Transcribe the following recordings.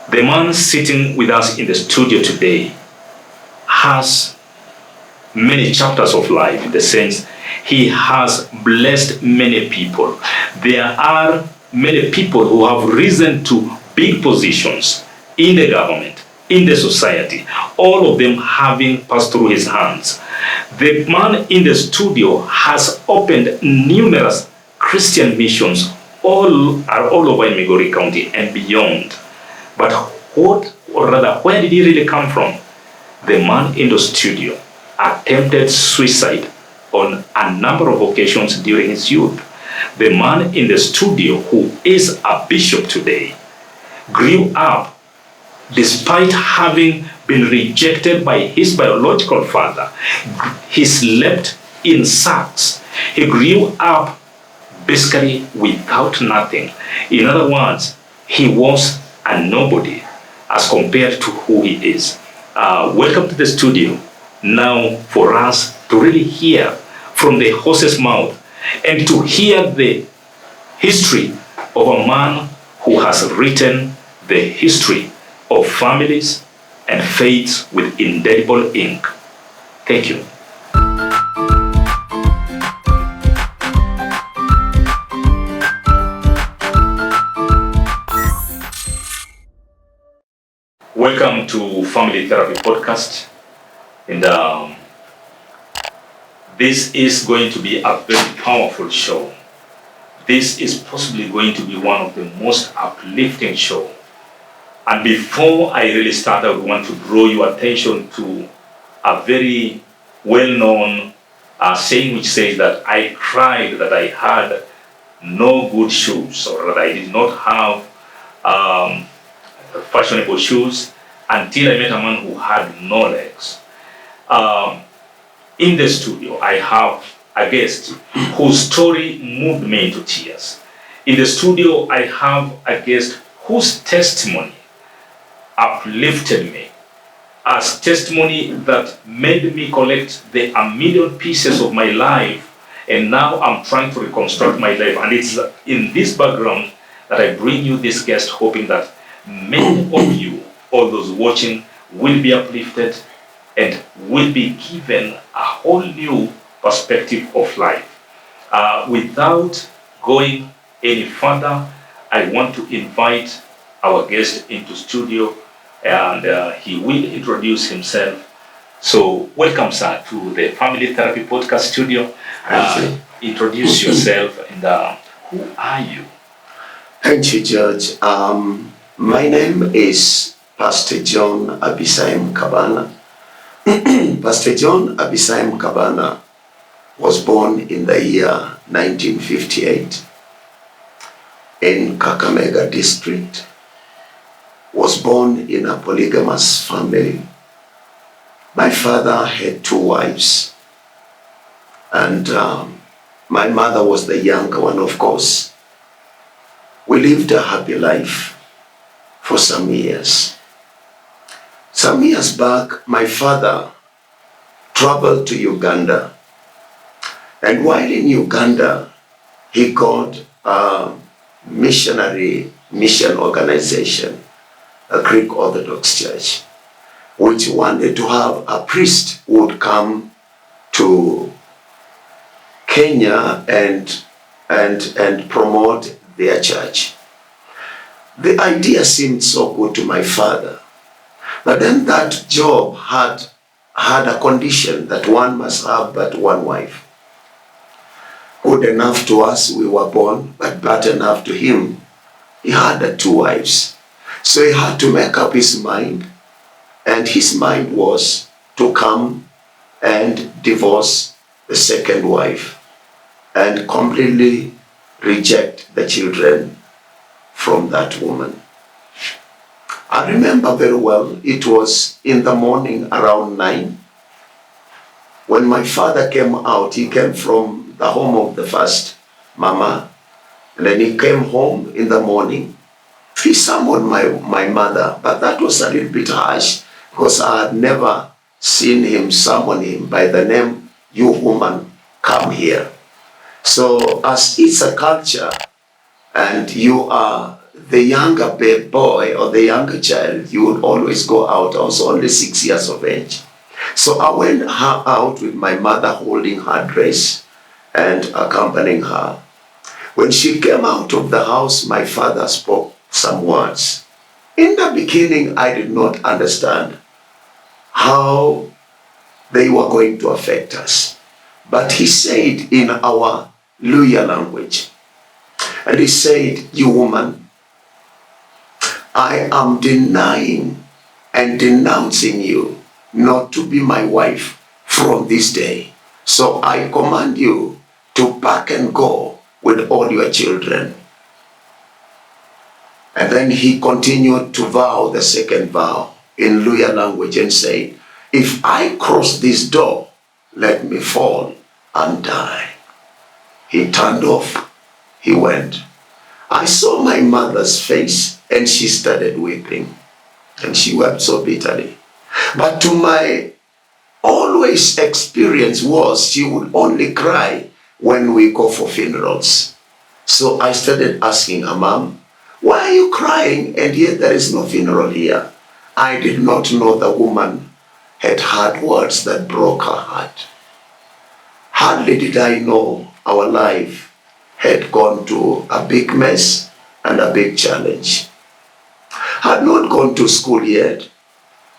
The man sitting with us in the studio today has many chapters of life, in the sense he has blessed many people. There are many people who have risen to big positions in the government, in the society, all of them having passed through his hands. The man in the studio has opened numerous Christian missions all over in Migori County and beyond. But where did he really come from? The man in the studio attempted suicide on a number of occasions during his youth. The man in the studio, who is a bishop today, grew up despite having been rejected by his biological father. He slept in sacks. He grew up basically without nothing. In other words, he was a nobody as compared to who he is. Welcome to the studio now for us to really hear from the horse's mouth and to hear the history of a man who has written the history of families and faiths with indelible ink. Thank you. Welcome to Family Therapy Podcast. And this is going to be a very powerful show. This is possibly going to be one of the most uplifting shows. And before I really start, I would want to draw your attention to a very well-known saying which says that I cried that I had no good shoes, or that I did not have fashionable shoes until I met a man who had no legs. In the studio, I have a guest whose story moved me into tears. In the studio, I have a guest whose testimony uplifted me, as testimony that made me collect the a million pieces of my life, and now I'm trying to reconstruct my life. And it's in this background that I bring you this guest, hoping that many of you, all those watching, will be uplifted and will be given a whole new perspective of life. Without going any further, I want to invite our guest into studio, and he will introduce himself. So welcome, sir, to the Family Therapy Podcast studio. Introduce yourself, and who are you? Thank you, George. My name is Pastor John Abisaim Kabana. Pastor John Abisaim Kabana was born in the year 1958 in Kakamega district. Was born in a polygamous family. My father had 2 wives, and my mother was the younger one, of course. We lived a happy life for some years. Some years back, my father traveled to Uganda, and while in Uganda, he got a missionary mission organization, a Greek Orthodox church, which wanted to have a priest who would come to Kenya and promote their church. The idea seemed so good to my father, but then that job had a condition that one must have but one wife. Good enough to us, we were born, but bad enough to him, he had 2 wives. So he had to make up his mind, and his mind was to come and divorce the second wife and completely reject the children from that woman. I remember very well, it was in the morning around 9 when my father came out. He came from the home of the first mama, and then he came home in the morning. He summoned my mother, but that was a little bit harsh because I had never seen him summon him by the name, "You woman, come here." So as it's a culture and you are the younger boy or the younger child, you would always go out. I was only 6 years of age. So I went out with my mother holding her dress and accompanying her. When she came out of the house, my father spoke some words. In the beginning, I did not understand how they were going to affect us. But he said in our Luya language, and he said, "You woman, I am denying and denouncing you not to be my wife from this day. So I command you to pack and go with all your children." And then he continued to vow the second vow in Luya language and say, "If I cross this door, let me fall and die." He turned off. He went. I saw my mother's face and she started weeping. And she wept so bitterly. But to my always experience was she would only cry when we go for funerals. So I started asking her, "Mom, why are you crying and yet there is no funeral here?" I did not know the woman had heard words that broke her heart. Hardly did I know our life had gone to a big mess and a big challenge. Had not gone to school yet.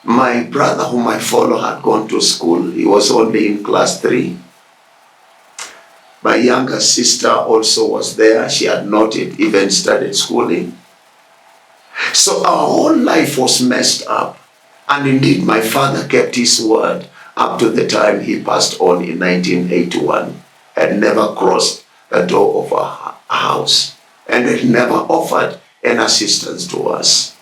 My brother, whom I follow, had gone to school. He was only in class 3. My younger sister also was there. She had not even started schooling. So our whole life was messed up. And indeed, my father kept his word up to the time he passed on in 1981 and never crossed the door of our house and had never offered an assistance to us.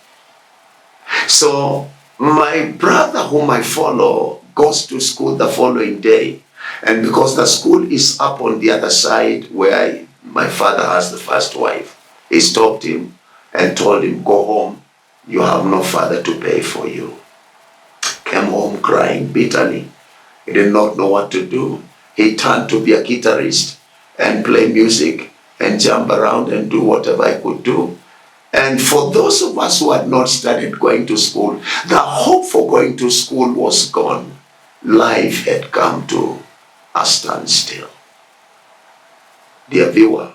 So my brother, whom I follow, goes to school the following day. And because the school is up on the other side where my father has the first wife, he stopped him and told him, "Go home. You have no father to pay for you." Came home crying bitterly. He did not know what to do. He turned to be a guitarist and play music and jump around and do whatever I could do. And for those of us who had not started going to school, the hope for going to school was gone. Life had come to a standstill. Dear viewer,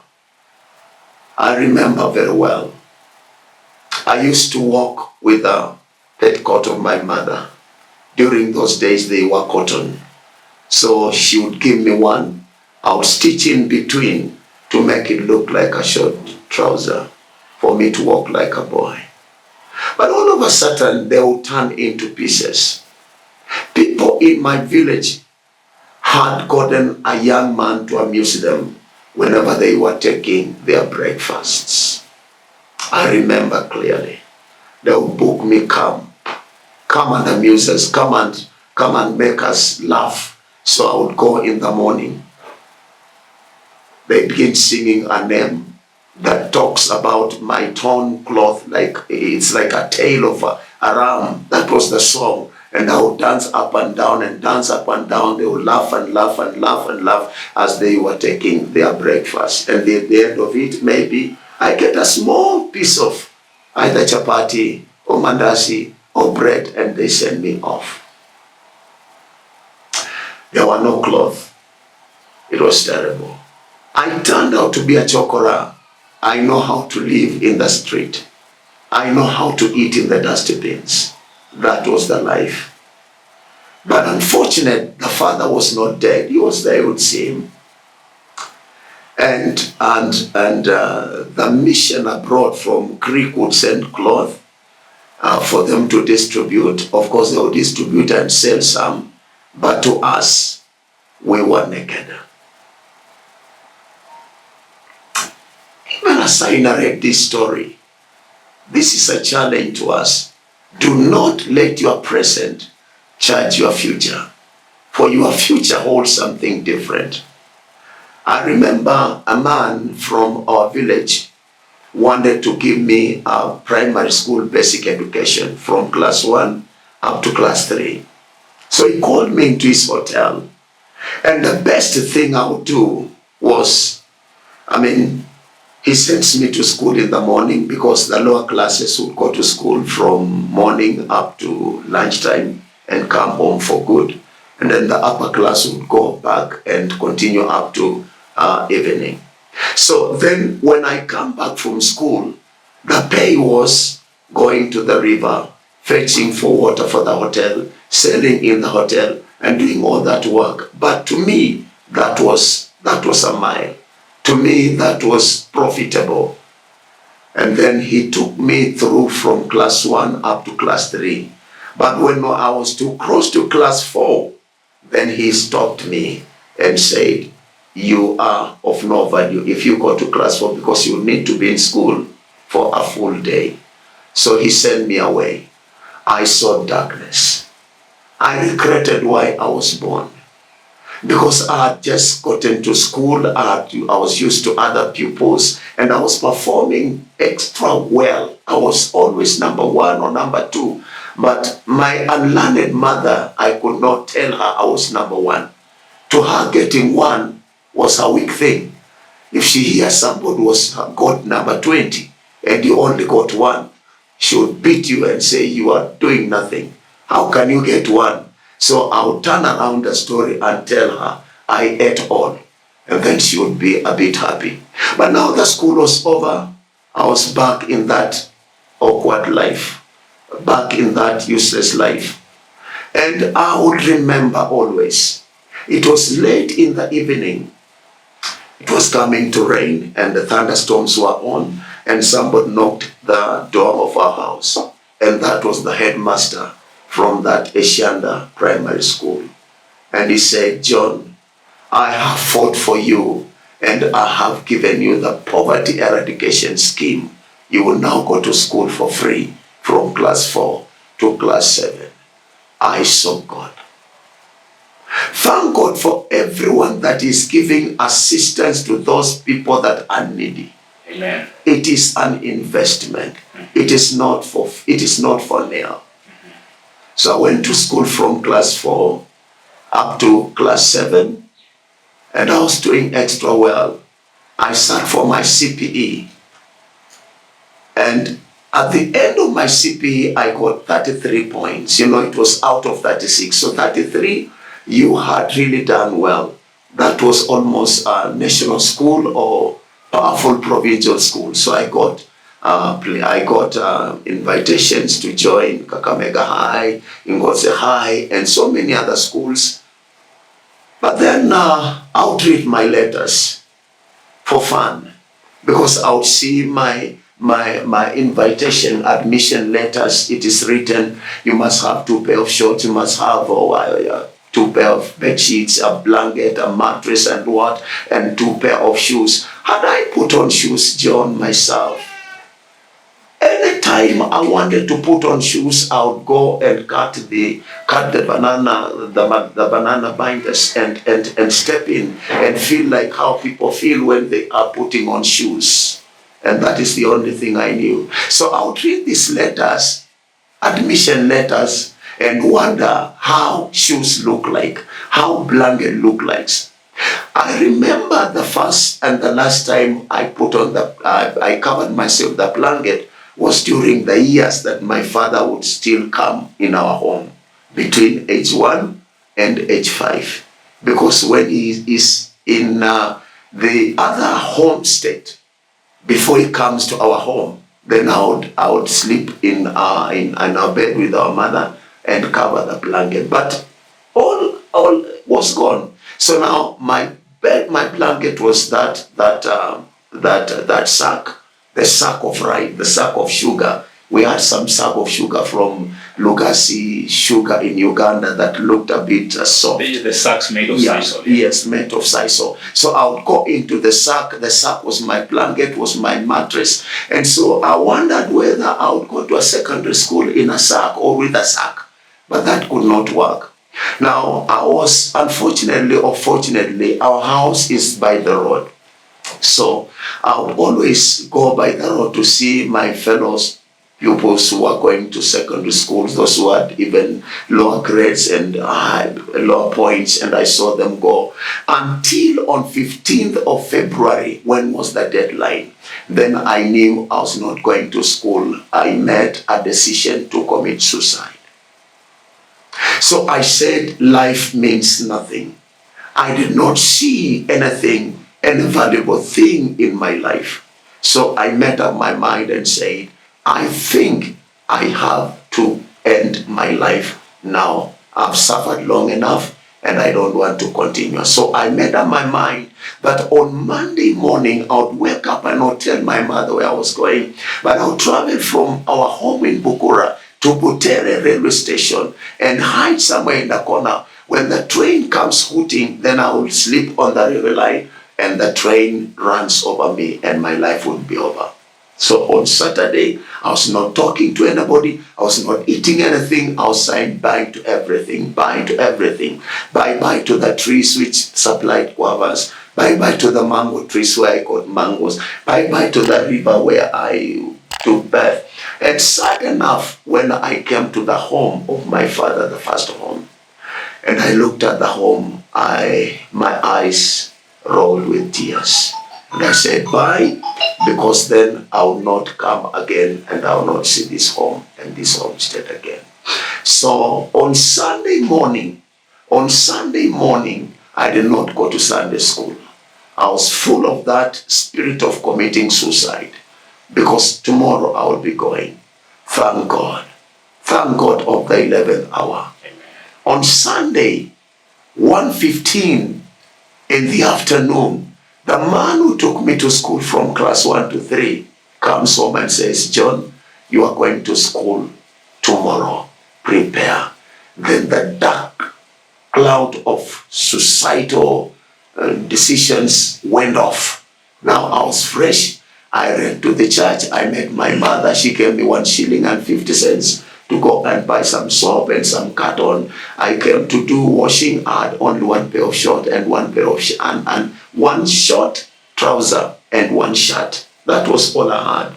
I remember very well. I used to walk with a petticoat of my mother. During those days, they were cotton. So she would give me one. I would stitch in between to make it look like a short trouser for me to walk like a boy. But all of a sudden, they would turn into pieces. People in my village had gotten a young man to amuse them whenever they were taking their breakfasts. I remember clearly. They would book me, come and amuse us, come and make us laugh. So I would go in the morning. They begin singing a name that talks about my torn cloth, like it's like a tale of a ram. That was the song. And I would dance up and down and dance up and down. They would laugh and laugh and laugh and laugh as they were taking their breakfast. And at the end of it, maybe I get a small piece of either chapati or mandasi or bread, and they send me off. There were no clothes. It was terrible. I turned out to be a chokora. I know how to live in the street. I know how to eat in the dustbins. That was the life. But unfortunately, the father was not dead. He was there, you would see him. And the missioner brought from Greek would send cloth for them to distribute. Of course, they would distribute and sell some. But to us, we were naked. Even as I narrate this story, this is a challenge to us. Do not let your present judge your future, for your future holds something different. I remember a man from our village wanted to give me a primary school basic education from class 1 up to class 3. So he called me into his hotel. And the best thing I would do was, He sends me to school in the morning because the lower classes would go to school from morning up to lunchtime and come home for good. And then the upper class would go back and continue up to evening. So then when I come back from school, the pay was going to the river, fetching for water for the hotel, selling in the hotel, and doing all that work. But to me, that was a mile. To me, that was profitable. And then he took me through from class 1 up to class 3. But when I was too close to class 4, then he stopped me and said, you are of no value if you go to class 4 because you need to be in school for a full day. So he sent me away. I saw darkness. I regretted why I was born. Because I had just gotten to school, I was used to other pupils, and I was performing extra well. I was always number 1 or number 2. But my unlearned mother, I could not tell her I was number 1. To her, getting 1 was a weak thing. If she hears somebody got number 20 and you only got 1, she would beat you and say you are doing nothing. How can you get 1? So I would turn around the story and tell her I ate all. And then she would be a bit happy. But now the school was over. I was back in that awkward life, back in that useless life. And I would remember always, it was late in the evening. It was coming to rain and the thunderstorms were on, and somebody knocked the door of our house. And that was the headmaster from that Eshanda primary school. And he said, John, I have fought for you and I have given you the poverty eradication scheme. You will now go to school for free from class 4 to class 7. I saw God. Thank God for everyone that is giving assistance to those people that are needy. Amen. It is an investment. It is not for now. So I went to school from class 4 up to class 7, and I was doing extra well. I sat for my CPE, and at the end of my CPE, I got 33 points. You know, it was out of 36, so 33, you had really done well. That was almost a national school or powerful provincial school. So I got invitations to join Kakamega High, Ingotse High, and so many other schools. But then I would read my letters for fun, because I would see my invitation admission letters. It is written, you must have 2 pair of shorts, you must have 2 pair of bed sheets, a blanket, a mattress, and 2 pair of shoes. Had I put on shoes, John, myself, anytime I wanted to put on shoes, I would go and cut the banana binders and step in and feel like how people feel when they are putting on shoes. And that is the only thing I knew. So I would read these letters, admission letters, and wonder how shoes look like, how blanket look like. I remember the first and the last time I put on I covered myself the blanket was during the years that my father would still come in our home between age 1 and age 5. Because when he is in the other home state, before he comes to our home, then I would sleep in our bed with our mother and cover the blanket. But all was gone. So now my blanket was that sack, the sack of rice, the sack of sugar. We had some sack of sugar from Lugasi sugar in Uganda that looked a bit soft. The sacks made of sisal. Yes, made of sisal. So I would go into the sack. The sack was my blanket, was my mattress. And so I wondered whether I would go to a secondary school in a sack or with a sack. But that could not work. Now, I was, unfortunately or fortunately, our house is by the road. So I would always go by the road to see my fellow pupils who are going to secondary schools, those who had even lower grades and lower points, and I saw them go until on 15th of February, when was the deadline. Then I knew I was not going to school. I made a decision to commit suicide. So I said, life means nothing. I did not see anything, any valuable thing in my life. So I made up my mind and said, I think I have to end my life now. I've suffered long enough and I don't want to continue. So I made up my mind that on Monday morning, I would wake up and not tell my mother where I was going, but I would travel from our home in Bukura to Butere railway station and hide somewhere in the corner. When the train comes hooting, then I will sleep on the railway line and the train runs over me and my life will be over. So on Saturday, I was not talking to anybody. I was not eating anything. I was saying bye to everything, bye to everything. Bye-bye to the trees which supplied guavas. Bye-bye to the mango trees where I got mangoes. Bye-bye to the river where I took bath. And sad enough, when I came to the home of my father, the first home, and I looked at the home, my eyes rolled with tears. And I said, bye, because then I will not come again and I will not see this home and this homestead again. So on Sunday morning, I did not go to Sunday school. I was full of that spirit of committing suicide because tomorrow I will be going. Thank God. Thank God of the 11th hour. Amen. On Sunday, 1:15 in the afternoon, the man who took me to school from class 1 to 3 comes home and says, John, you are going to school tomorrow. Prepare. Then the dark cloud of societal decisions went off. Now I was fresh. I ran to the church. I met my mother. She gave me 1 shilling and 50 cents to go and buy some soap and some cotton. I came to do washing. I had only 1 pair of shorts and 1 pair of and 1 short trouser and 1 shirt. That was all I had.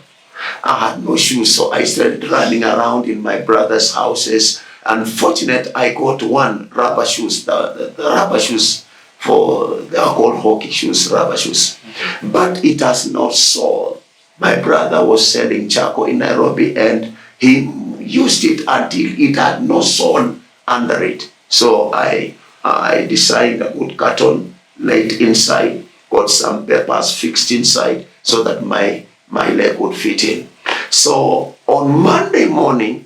I had no shoes, so I started running around in my brother's houses. Unfortunately, I got 1 rubber shoes, the rubber shoes they are called hockey shoes, rubber shoes. But it has not sold. My brother was selling charcoal in Nairobi and he used it until it had no sole under it. So I designed a good carton, laid inside, got some papers fixed inside so that my leg would fit in. So on Monday morning,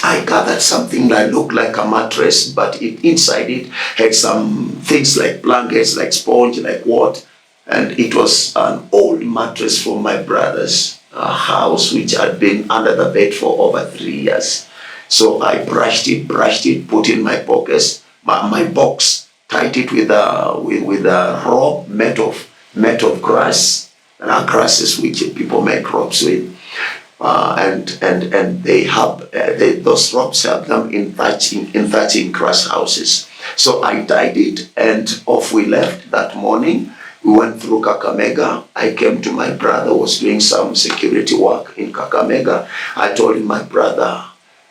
I gathered something that looked like a mattress, but inside it had some things like blankets, like sponge, like what. And it was an old mattress from my brother's house, which had been under the bed for over 3 years. So I brushed it, put in my pockets, my box, tied it with a rope made of grass, grasses which people make ropes with. And they have those ropes help them in thatching grass houses. So I tied it and off we left that morning. We went through Kakamega. I came to my brother who was doing some security work in Kakamega. I told him, my brother,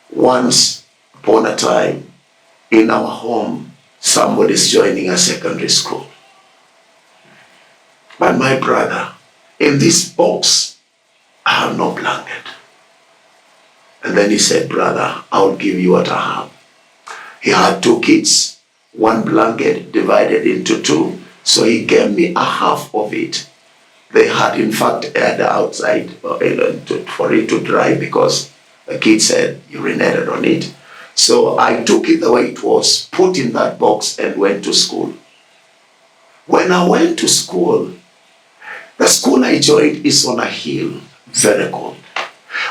once upon a time in our home, somebody's joining a secondary school. But my brother, in this box, I have no blanket. And then he said, brother, I'll give you what I have. He had 2 kids, 1 blanket divided into 2. So he gave me a half of it. They had, in fact, aired outside for it to dry because the kids had urinated on it. So I took it the way it was, put in that box and went to school. When I went to school, the school I joined is on a hill, very cold.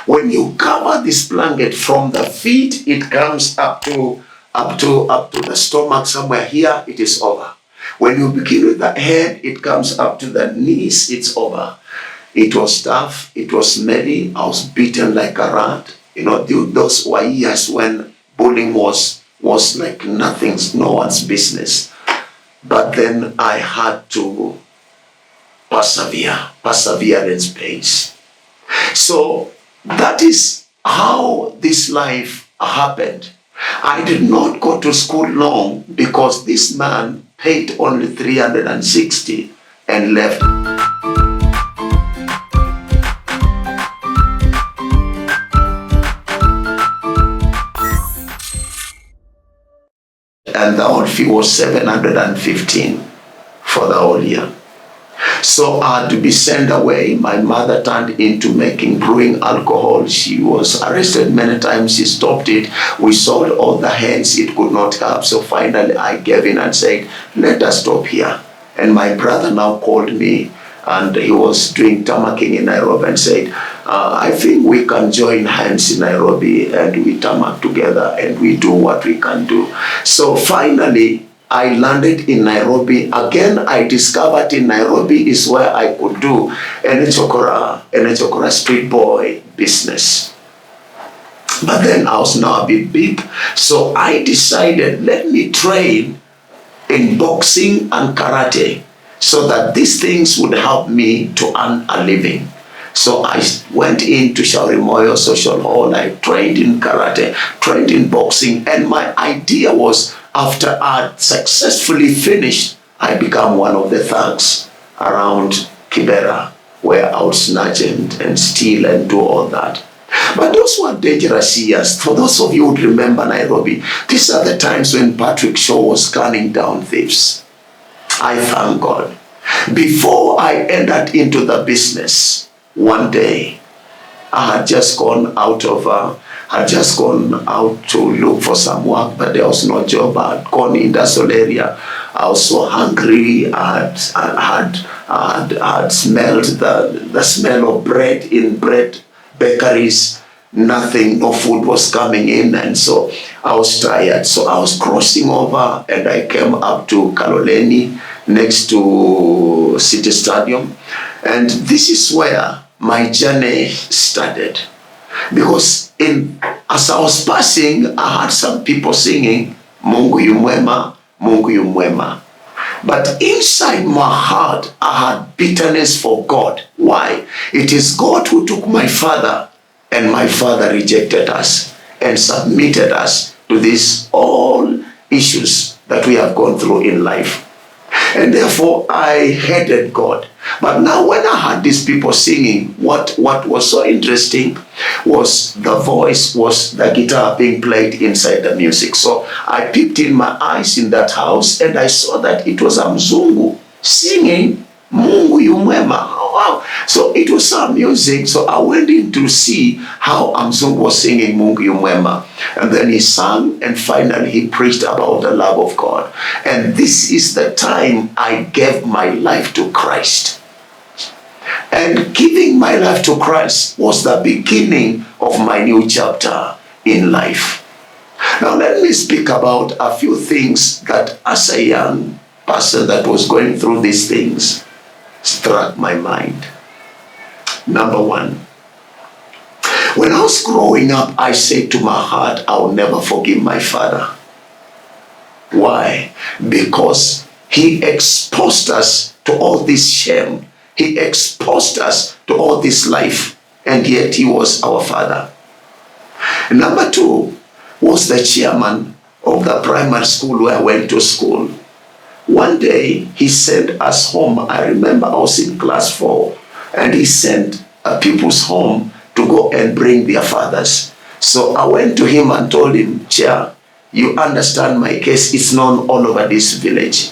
When you cover this blanket from the feet, it comes up to the stomach somewhere here, it is over. When you begin with the head, it comes up to the knees, it's over. It was tough, it was smelly, I was beaten like a rat. You know, those were years when bullying was like nothing's, no one's business. But then I had to perseverance pays. So That is how this life happened. I did not go to school long because this man paid only 360 and left. And the whole fee was 715 for the whole year. So I had to be sent away. My mother turned into making brewing alcohol. She was arrested many times. She stopped it. We sold all the hands it could not have. So finally I gave in and said, let us stop here. And my brother now called me, and he was doing tamaking in Nairobi, and said, I think we can join hands in Nairobi and we tamak together and we do what we can do. So finally, I landed in Nairobi. Again, I discovered in Nairobi is where I could do an chokora street boy business. But then I was now a bit big. So I decided, let me train in boxing and karate so that these things would help me to earn a living. So I went into Shaurimoyo Social Hall. I trained in karate, trained in boxing, and my idea was, after I successfully finished, I became one of the thugs around Kibera, where I would snatch and steal and do all that. But those were dangerous years. For those of you who would remember Nairobi, these are the times when Patrick Shaw was gunning down thieves. I thank God. Before I entered into the business, one day, I had just gone out to look for some work, but there was no job. I had gone in the industrial area. I was so hungry. I had smelled the smell of bread in bread bakeries. Nothing, no food was coming in, and so I was tired. So I was crossing over, and I came up to Kaloleni, next to City Stadium, and this is where my journey started. Because as I was passing, I heard some people singing, Mungu yu mwema, Mungu yu mwema. But inside my heart, I had bitterness for God. Why? It is God who took my father, and my father rejected us and submitted us to these all issues that we have gone through in life. And therefore, I hated God. But now when I heard these people singing, what was so interesting was the voice, was the guitar being played inside the music. So I peeped in my eyes in that house, and I saw that it was a Mzungu singing Mungu yu mwema. Wow. So it was some music. So I went in to see how Mzungu was singing Mungu yu mwema. And then he sang, and finally he preached about the love of God. And this is the time I gave my life to Christ. And giving my life to Christ was the beginning of my new chapter in life. Now let me speak about a few things that, as a young person that was going through these things, struck my mind. Number one, when I was growing up, I said to my heart, I'll never forgive my father. Why? Because he exposed us to all this shame. He exposed us to all this life, and yet he was our father. Number two was the chairman of the primary school where I went to school. One day, he sent us home. I remember I was in class 4, and he sent people's home to go and bring their fathers. So I went to him and told him, Chair, you understand my case. It's known all over this village.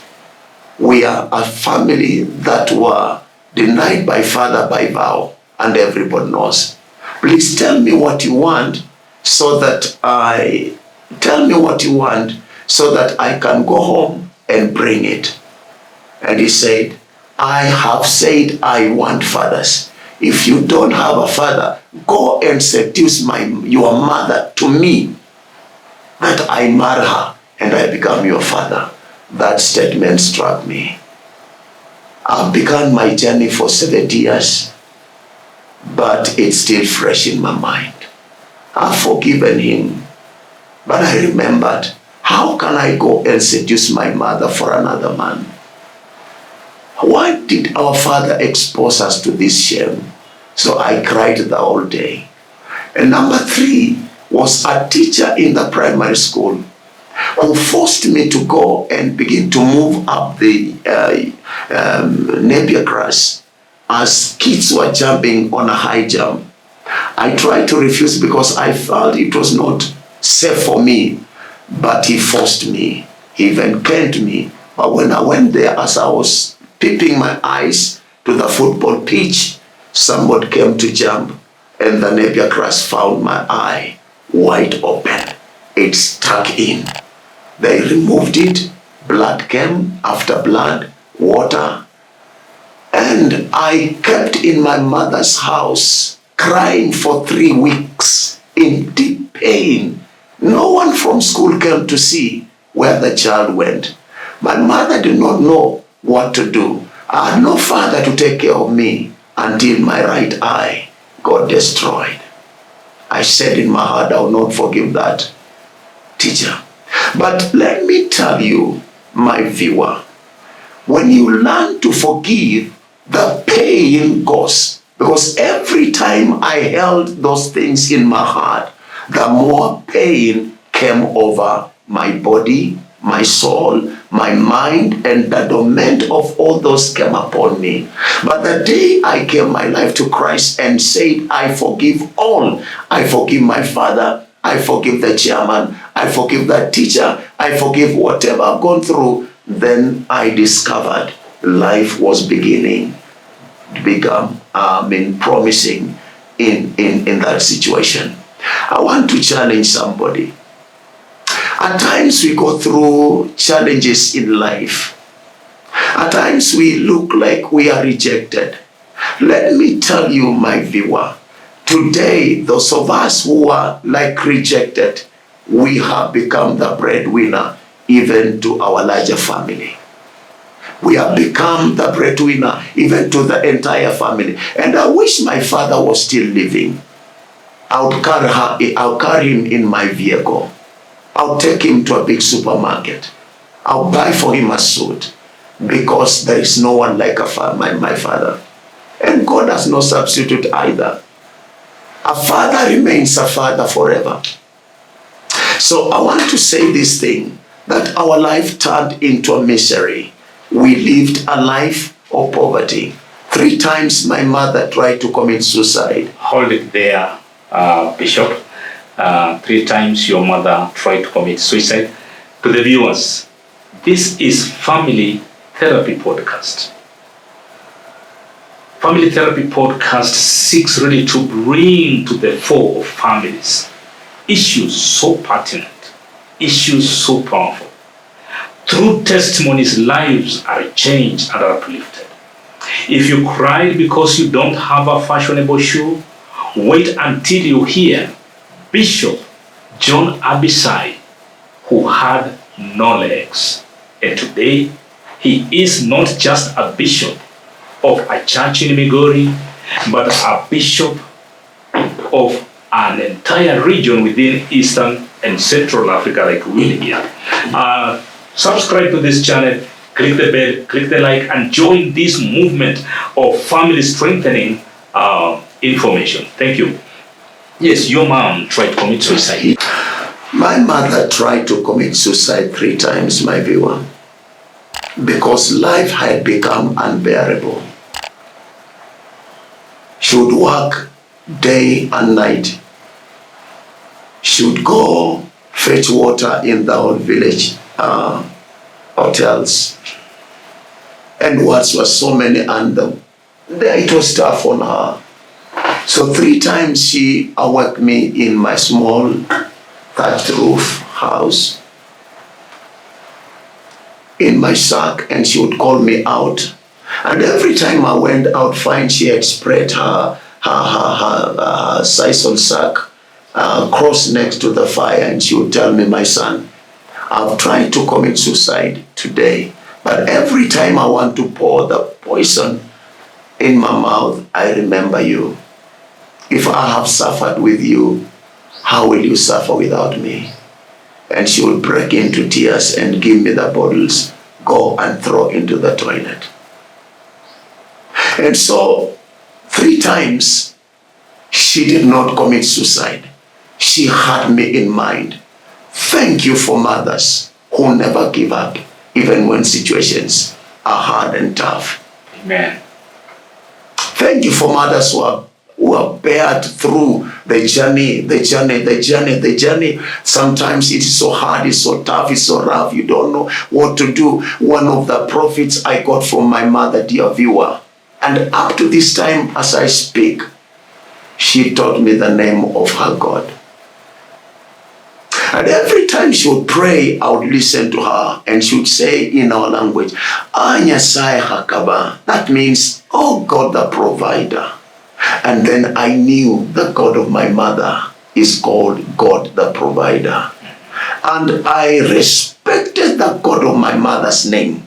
We are a family that were denied by father by vow, and everybody knows. Please tell me what you want so that I can go home and bring it. And he said, I have said I want fathers. If you don't have a father, go and seduce your mother to me, that I marry her and I become your father. That statement struck me. I've begun my journey for 70 years, but it's still fresh in my mind. I've forgiven him, but I remembered, how can I go and seduce my mother for another man? Why did our father expose us to this shame? So I cried the whole day. And number 3 was a teacher in the primary school who forced me to go and begin to move up the Napier grass as kids were jumping on a high jump. I tried to refuse because I felt it was not safe for me, but he forced me. He even caned me. But when I went there, as I was peeping my eyes to the football pitch, somebody came to jump, and the Napier grass found my eye wide open. It stuck in. They removed it. Blood came after blood, water. And I kept in my mother's house, crying for 3 weeks in deep pain. No one from school came to see where the child went. My mother did not know what to do. I had no father to take care of me until my right eye got destroyed. I said in my heart, I will not forgive that teacher. But let me tell you, my viewer, when you learn to forgive, the pain goes. Because every time I held those things in my heart, the more pain came over my body, my soul, my mind, and the torment of all those came upon me. But the day I gave my life to Christ and said, I forgive all. I forgive my father. I forgive the chairman. I forgive that teacher. I forgive whatever I've gone through. Then I discovered life was beginning to become promising in that situation. I want to challenge somebody. At times we go through challenges in life. At times we look like we are rejected. Let me tell you, my viewer, today, those of us who are like rejected, we have become the breadwinner even to our larger family. We have become the breadwinner even to the entire family. And I wish my father was still living. I'll carry him in my vehicle. I'll take him to a big supermarket. I'll buy for him a suit because there is no one like my father. And God has no substitute either. A father remains a father forever. So I want to say this thing, that our life turned into a misery. We lived a life of poverty. 3 times my mother tried to commit suicide. Hold it there, Bishop. 3 times your mother tried to commit suicide. To the viewers, this is Family Therapy Podcast. Family Therapy Podcast seeks really to bring to the fore of families issues so pertinent, issues so powerful. Through testimonies, lives are changed and are uplifted. If you cried because you don't have a fashionable shoe, wait until you hear Bishop John Abisai, who had no legs. And today, he is not just a bishop of a church in Migori, but a bishop of an entire region within Eastern and Central Africa, like really here. Subscribe to this channel, click the bell, click the like, and join this movement of family strengthening information. Thank you. Yes, your mom tried to commit suicide. My mother tried to commit suicide 3 times, my viewer, because life had become unbearable. She would work day and night. She would go fetch water in the old village hotels. And words were so many, and it was tough on her. So 3 times she awoke me in my small thatched roof house in my sack, and she would call me out. And every time I went out, find she had spread her sisal sack cross next to the fire, and she would tell me, my son, I've tried to commit suicide today, but every time I want to pour the poison in my mouth, I remember you. If I have suffered with you, how will you suffer without me? And she would break into tears and give me the bottles, go and throw into the toilet. And so 3 times She did not commit suicide. She had me in mind. Thank you for mothers who never give up, even when situations are hard and tough. Amen. Thank you for mothers who are bared through the journey. Sometimes it is so hard, it's so tough, it's so rough, you don't know what to do. One of the prophets I got from my mother, dear viewer, and up to this time as I speak, she taught me the name of her God. And every time she would pray, I would listen to her, and she would say in our language, Anyasai Hakaba. That means, oh God the provider. And then I knew the God of my mother is called God the provider. And I respected the God of my mother's name.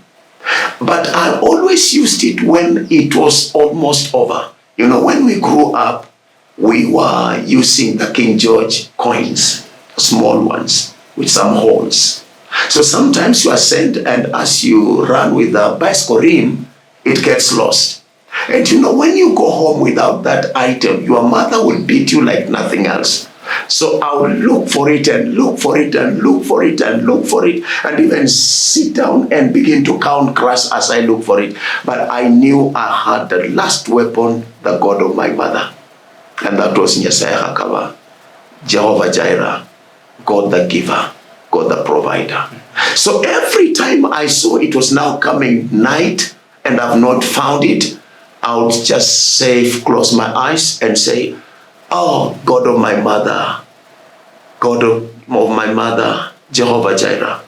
But I always used it when it was almost over. You know, when we grew up, we were using the King George coins, small ones with some holes. So sometimes you are sent, and as you run with the bicycle rim, it gets lost. And you know, when you go home without that item, your mother will beat you like nothing else. So I will look for it and look for it and look for it and look for it, and even sit down and begin to count grass as I look for it. But I knew I had the last weapon, the God of my mother. And that was Nyasai Hakaba, Jehovah Jireh, God the giver, God the provider. So every time I saw it was now coming night and I've not found it, I would just say, close my eyes and say, oh, God of my mother, God of my mother, Jehovah Jireh,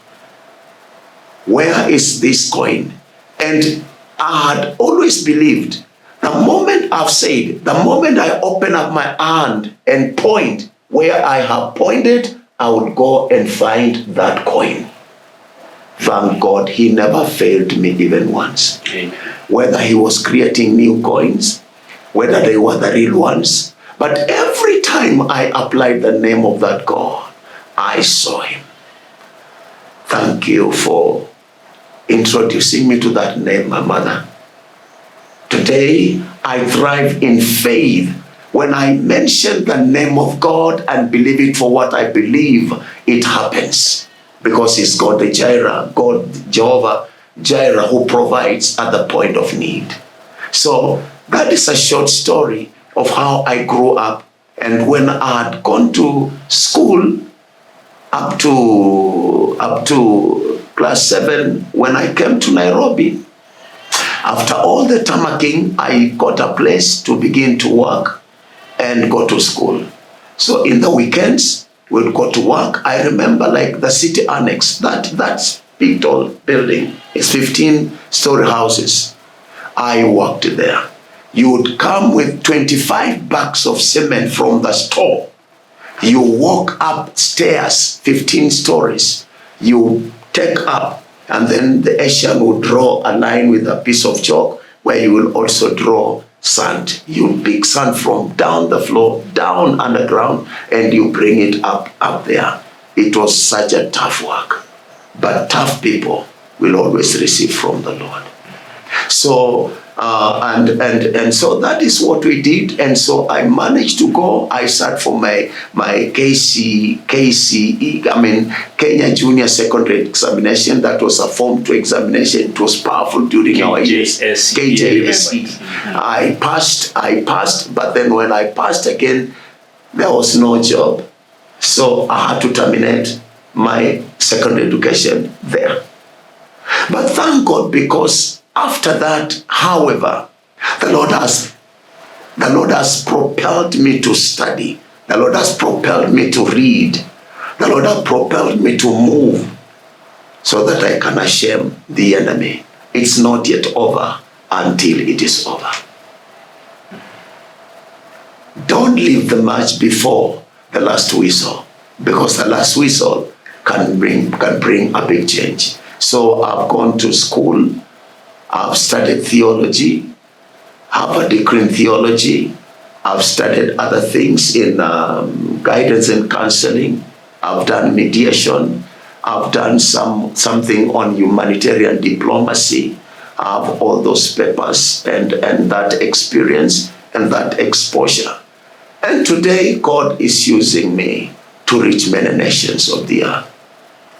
where is this coin? And I had always believed, the moment I've said, the moment I open up my hand and point where I have pointed, I would go and find that coin. Thank God, he never failed me even once. Amen. Whether he was creating new coins, whether they were the real ones. But every time I applied the name of that God, I saw him. Thank you for introducing me to that name, my mother. Today, I thrive in faith. When I mention the name of God and believe it for what I believe, it happens. Because it's God the Jireh, God Jehovah Jireh, who provides at the point of need. So that is a short story of how I grew up. And when I had gone to school up to class 7, when I came to Nairobi, after all the tamaking, I got a place to begin to work and go to school. So in the weekends, we'll go to work. I remember like the city annex, that big tall building is 15-story houses. I worked there. You would come with 25 bags of cement from the store. You walk upstairs 15 stories. You take up, and then the Asian will draw a line with a piece of chalk where you will also draw sand. You pick sand from down the floor, down underground, and you bring it up there. It was such a tough work. But tough people will always receive from the Lord. So, and so that is what we did. And so I managed to go. I sat for my KCE, Kenya Junior Secondary Examination. That was a Form 2 examination. It was powerful during our years. KJSE. I passed, but then when I passed again, there was no job. So I had to terminate my secondary education there. But thank God, because after that, however, the Lord has propelled me to study. The Lord has propelled me to read. The Lord has propelled me to move so that I can shame the enemy. It's not yet over until it is over. Don't leave the match before the last whistle, because the last whistle can bring a big change. So I've gone to school. I've studied theology, have a degree in theology. I've studied other things in guidance and counseling. I've done mediation. I've done something on humanitarian diplomacy. I have all those papers and that experience and that exposure. And today, God is using me to reach many nations of the earth.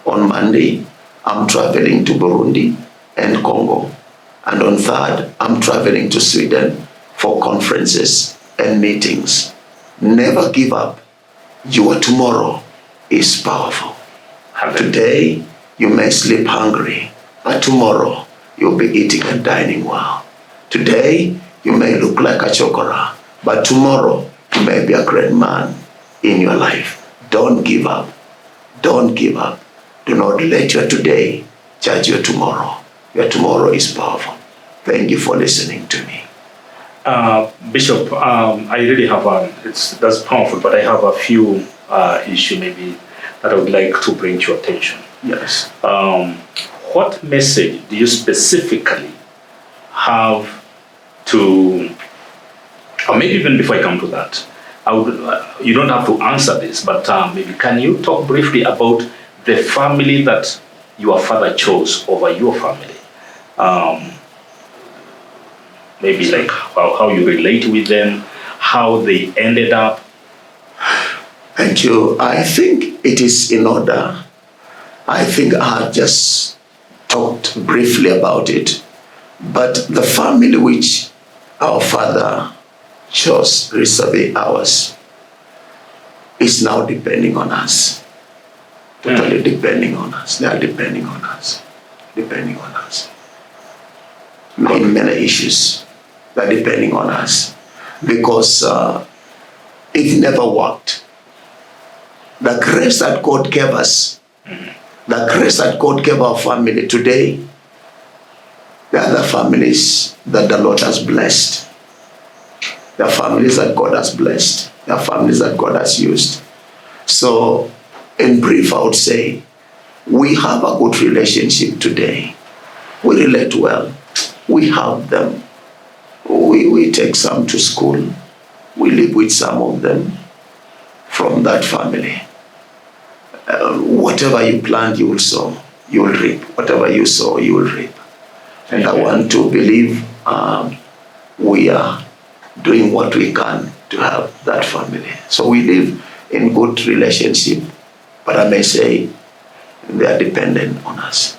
On Monday, I'm traveling to Burundi and Congo. And on 3rd, I'm traveling to Sweden for conferences and meetings. Never give up. Your tomorrow is powerful. Today, you may sleep hungry, but tomorrow, you'll be eating and dining well. Today, you may look like a chokora, but tomorrow, you may be a great man in your life. Don't give up. Don't give up. Do not let your today judge your tomorrow. Your tomorrow is powerful. Thank you for listening to me. Bishop, I really have that's powerful, but I have a few issues maybe that I would like to bring to your attention. Yes. What message do you specifically have to, or maybe even before I come to that, I would, you don't have to answer this, but maybe can you talk briefly about the family that your father chose over your family? Maybe like how you relate with them, how they ended up. Thank you. I think it is in order. I think I have just talked briefly about it. But the family which our father chose vis-a-vis ours is now depending on us. Totally depending on us. They are depending on us. Depending on us. Many issues. They're depending on us. Because it never worked. The grace that God gave us, the grace that God gave our family today, the other families that the Lord has blessed, the families that God has blessed, the families that God has used. So, in brief, I would say, we have a good relationship today. We relate well. We have them. We take some to school. We live with some of them from that family. Whatever you plant, you will sow, you will reap. Whatever you sow, you will reap. And I want to believe we are doing what we can to help that family. So we live in good relationship, but I may say they are dependent on us.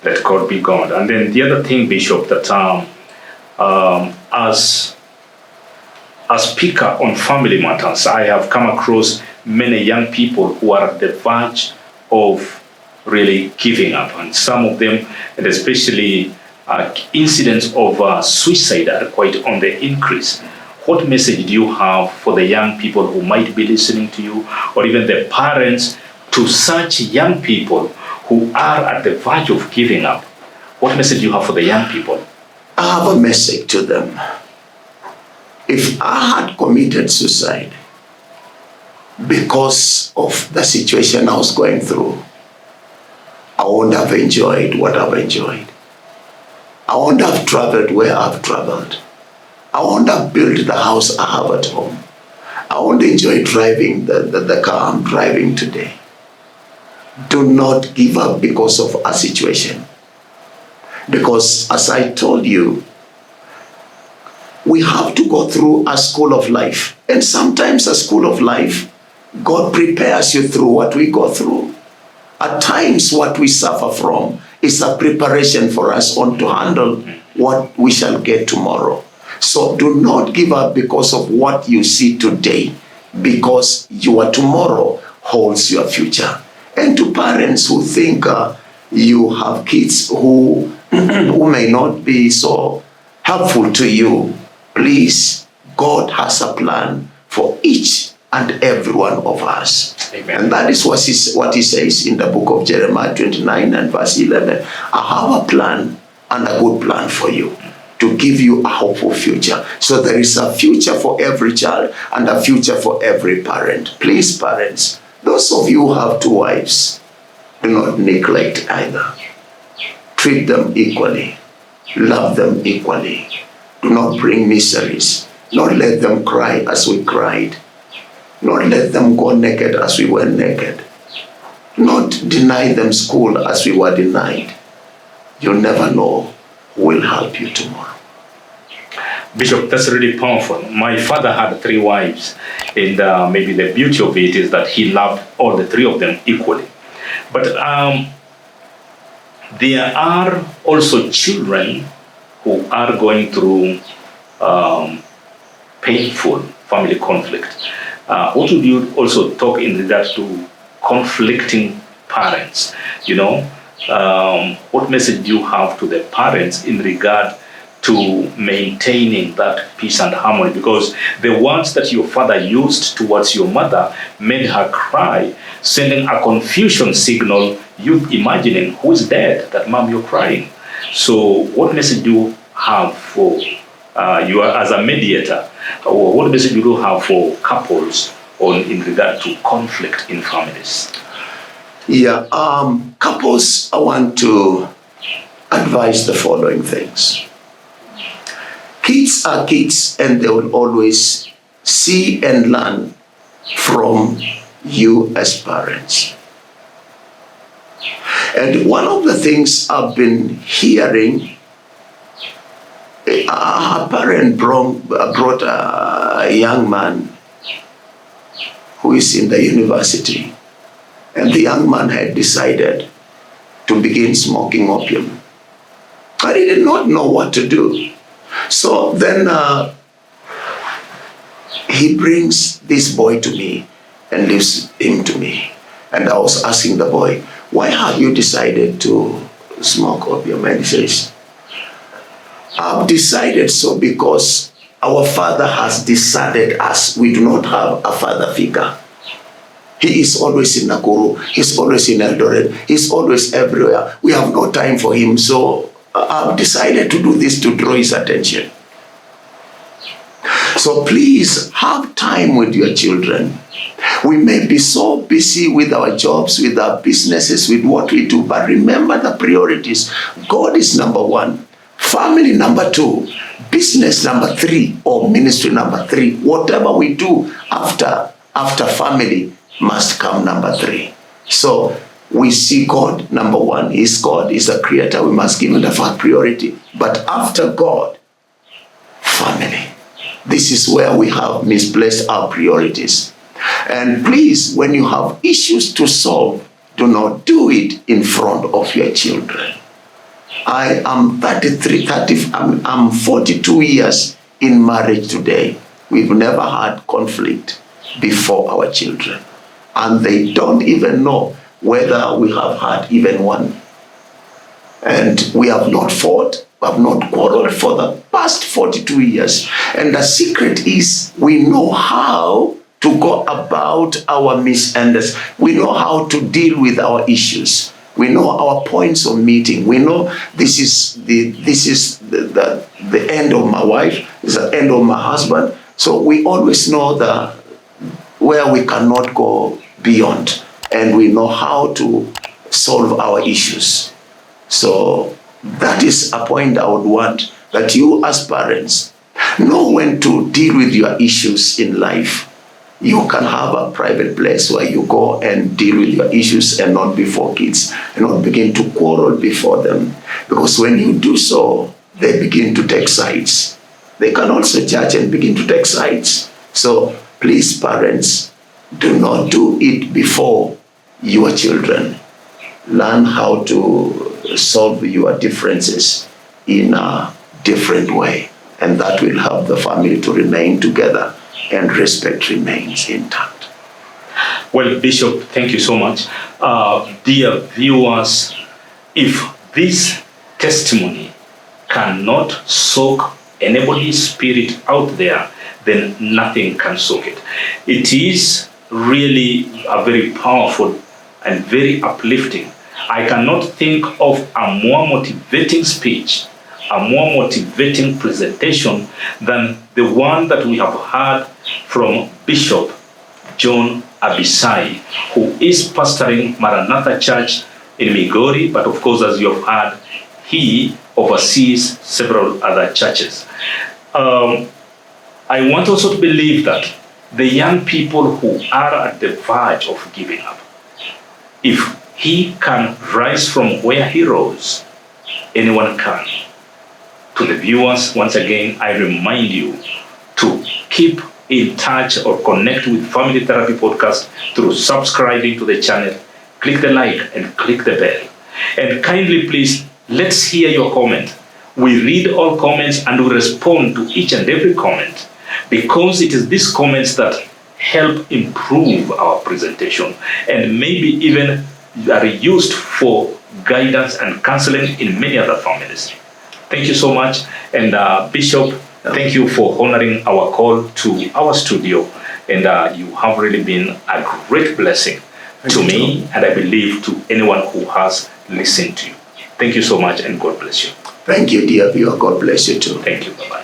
Let God be God. And then the other thing, Bishop, that as a speaker on family matters, I have come across many young people who are at the verge of really giving up. And some of them, and especially incidents of suicide, are quite on the increase. What message do you have for the young people who might be listening to you, or even the parents to such young people who are at the verge of giving up? What message do you have for the young people? I have a message to them. If I had committed suicide because of the situation I was going through, I wouldn't have enjoyed what I've enjoyed. I wouldn't have traveled where I've traveled. I wouldn't have built the house I have at home. I wouldn't enjoy driving the car I'm driving today. Do not give up because of a situation. Because as I told you, we have to go through a school of life. And sometimes a school of life, God prepares you through what we go through. At times what we suffer from is a preparation for us on to handle what we shall get tomorrow. So do not give up because of what you see today, because your tomorrow holds your future. And to parents who think you have kids who may not be so helpful to you, please, God has a plan for each and every one of us. Amen. And that is what he says in the book of Jeremiah 29 and verse 11. I have a plan and a good plan for you, to give you a hopeful future. So there is a future for every child and a future for every parent. Please, parents, those of you who have 2 wives, do not neglect either. Treat them equally. Love them equally. Do not bring miseries. Not let them cry as we cried. Not let them go naked as we were naked. Not deny them school as we were denied. You never know who will help you tomorrow. Bishop, that's really powerful. My father had 3 wives, and maybe the beauty of it is that he loved all the 3 of them equally. But there are also children who are going through painful family conflict. What would you also talk in regard to conflicting parents? You know, what message do you have to the parents in regard to maintaining that peace and harmony? Because the words that your father used towards your mother made her cry, sending a confusion signal, you imagining who's dead, that mom, you're crying. So what message do you have for you are as a mediator, or what message do you have for couples on in regard to conflict in families? Yeah, couples, I want to advise the following things. Kids are kids, and they will always see and learn from you as parents. And one of the things I've been hearing, a parent brought a young man who is in the university, and the young man had decided to begin smoking opium. But he did not know what to do. So then he brings this boy to me and leaves him to me. And I was asking the boy, why have you decided to smoke opium? And he says, I've decided so because our father has decided us. We do not have a father figure. He is always in Nakuru. He's always in Eldoret. He's always everywhere. We have no time for him. So I've decided to do this to draw his attention. So please have time with your children. We may be so busy with our jobs, with our businesses, with what we do, but remember the priorities. God is number 1, family number 2, business number 3, or ministry number 3. Whatever we do after family must come number 3. So we see God number 1. He's God, He's a creator. We must give him the first priority. But after God, family. This is where we have misplaced our priorities. And please, when you have issues to solve, do not do it in front of your children. I am I'm 42 years in marriage today. We've never had conflict before our children. And they don't even know whether we have had even one. And we have not fought, we have not quarreled for the past 42 years. And the secret is we know how to go about our misunderstandings. We know how to deal with our issues. We know our points of meeting. We know this is the end of my wife, this is the end of my husband. So we always know where we cannot go beyond, and we know how to solve our issues. So that is a point I would want, that you as parents know when to deal with your issues in life. You can have a private place where you go and deal with your issues, and not before kids, and not begin to quarrel before them. Because when you do so, they begin to take sides. They can also judge and begin to take sides. So please, parents, do not do it before your children. Learn how to solve your differences in a different way, and that will help the family to remain together and respect remains intact. Well, Bishop, thank you so much. Dear viewers, if this testimony cannot soak anybody's spirit out there, then nothing can soak it. It is really a very powerful and very uplifting. I cannot think of a more motivating speech, a more motivating presentation than the one that we have heard from Bishop John Abisai, who is pastoring Maranatha Church in Migori, but of course, as you have heard, he oversees several other churches. I want also to believe that the young people who are at the verge of giving up, if he can rise from where he rose, anyone can. To the viewers, once again, I remind you to keep in touch or connect with Family Therapy Podcast through subscribing to the channel. Click the like and click the bell. And kindly please, let's hear your comment. We read all comments and we respond to each and every comment, because it is these comments that help improve our presentation and maybe even are used for guidance and counseling in many other families. Thank you so much. And Bishop, thank you for honoring our call to our studio. And you have really been a great blessing to me, and I believe to anyone who has listened to you. Thank you so much, and God bless you. Thank you, dear viewer. God bless you too. Thank you. Bye-bye.